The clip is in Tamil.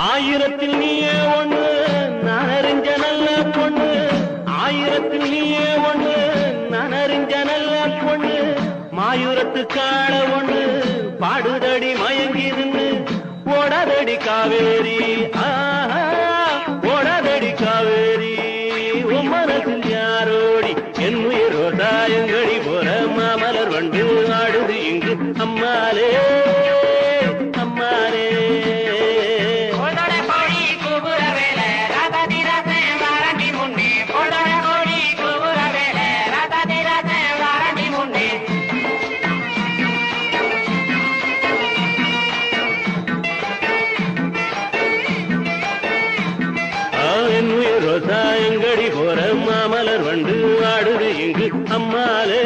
ஆயிரத்தில் நீயே ஒண்ணு நான் அறிஞ்ச நல்ல பொண்ணு ஆயிரத்தில் நீயே ஒண்ணு நான் அறிஞ்ச நல்ல பொண்ணு மாயூரத்து காள ஒண்ணு பாடுதடி மயங்கி நின்னு ஓடாதடி காவேரி ஓடாதடி காவேரி உன் மனசில் யாரோடி என் உயிர் ரோசாயங்கடி போற மாமலர் வண்டு ஆடுது இங்கு அம்மாலே அம்மாலே ரோசாயங்கடி போற மாமலர் வண்டு ஆடுது இங்கு அம்மாலே